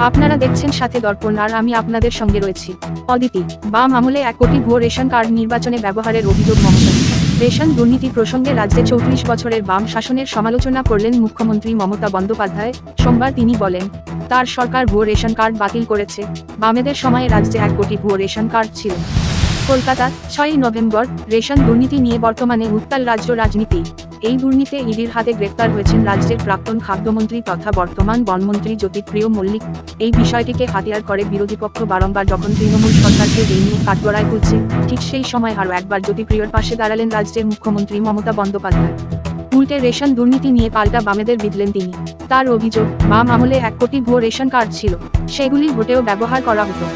আপনারা দেখছেন সাথে দর্পণ, আর আমি আপনাদের সঙ্গে রয়েছি অদিতি। বাম আমলে 1 কোটি ভুয়ো রেশন কার্ড নির্বাচনে ব্যবহারের অভিযোগ মমতা। রেশন দুর্নীতি প্রসঙ্গে রাজ্যে 34 বছরের বাম শাসনের সমালোচনা করলেন মুখ্যমন্ত্রী মমতা বন্দ্যোপাধ্যায়। সোমবার তিনি বলেন, তার সরকার ভুয়ো রেশন কার্ড বাতিল করেছে। বামেদের সময়ে রাজ্যে 1 কোটি ভুয়ো রেশন কার্ড ছিল। কলকাতা, 6 নভেম্বর। রেশন দুর্নীতি নিয়ে বর্তমানে উত্তাল রাজ্য রাজনীতি। এই দুর্নীতিতে ইডির হাতে গ্রেফতার হয়েছেন রাজ্যের প্রাক্তন খাদ্যমন্ত্রী তথা বর্তমান বনমন্ত্রী জ্যোতিপ্রিয় মল্লিক। এই বিষয়টিকে হাতিয়ার করে বিরোধী পক্ষ বারংবার যখন তৃণমূল সরকারকে এই নিয়ে কাঠগড়ায় তুলছে, ঠিক সেই সময় আরও একবার জ্যোতিপ্রিয়র পাশে দাঁড়ালেন রাজ্যের মুখ্যমন্ত্রী মমতা বন্দ্যোপাধ্যায়। উল্টে রেশন দুর্নীতি নিয়ে পাল্টা বামেদের বিঁধলেন তিনি। তার অভিযোগ, বাম আমলে 1 কোটি ভুয়ো রেশন কার্ড ছিল, সেগুলি ভোটেও ব্যবহার করা হতো।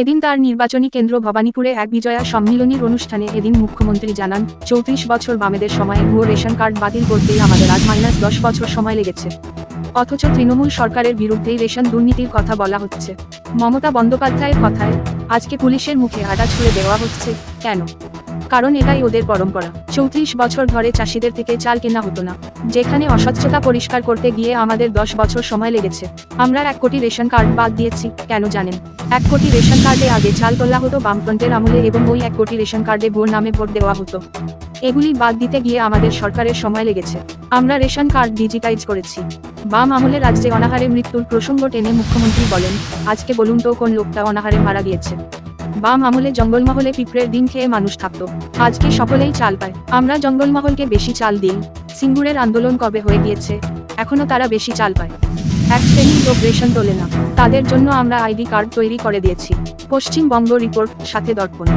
এদিন তার নির্বাচনী কেন্দ্র ভবানীপুরে এক বিজয়া সম্মিলনীর অনুষ্ঠানে এদিন মুখ্যমন্ত্রী জানান, 34 বছর বামেদের সময়ে ভুয়ো রেশন কার্ড বাতিল করতেই আমাদের আজ -10 বছর সময় লেগেছে। অথচ তৃণমূল সরকারের বিরুদ্ধেই রেশন দুর্নীতির কথা বলা হচ্ছে। মমতা বন্দ্যোপাধ্যায়ের কথায়, আজকে পুলিশের মুখে আটা ছুড়ে দেওয়া হচ্ছে কেন? কারণ এটাই ওদের পরম্পরা। 34 বছর ধরে চাষিদের থেকে চাল কেনা হতো না, যেখানে অস্বচ্ছতা পরিষ্কার করতে গিয়ে আমাদের 10 বছর সময় লেগেছে। আমরা 1 কোটি রেশন কার্ড বাদ দিয়েছি কেন জানেন? 1 কোটি রেশন কার্ডে আগে চাল তোলা হতো বামফ্রন্টের আমলে, এবং ওই 1 কোটি রেশন কার্ডে ভুয়ো নামে ভোট দেওয়া হতো। এগুলি বাদ দিতে গিয়ে আমাদের সরকারের সময় লেগেছে। আমরা রেশন কার্ড ডিজিটাইজ করেছি। বাম আমলে রাজ্যে অনাহারে মৃত্যুর প্রসঙ্গ টেনে মুখ্যমন্ত্রী বলেন, আজকে বলুন তো কোন লোকটা অনাহারে মারা গিয়েছে? বাম আমলে জঙ্গলমহলে পিঁপড়ের ডিম খেয়ে মানুষ থাকতো, আজকে সকলেই চাল পায়। আমরা জঙ্গলমহলকে বেশি চাল দিই। সিঙ্গুরের আন্দোলন কবে হয়ে গিয়েছে, এখনো তারা বেশি চাল পায়। এক শ্রেণীর লোক রেশন তোলে না, তাদের জন্য আমরা আইডি কার্ড তৈরি করে দিয়েছি। পশ্চিমবঙ্গ রিপোর্ট, সাথে দর্পণ।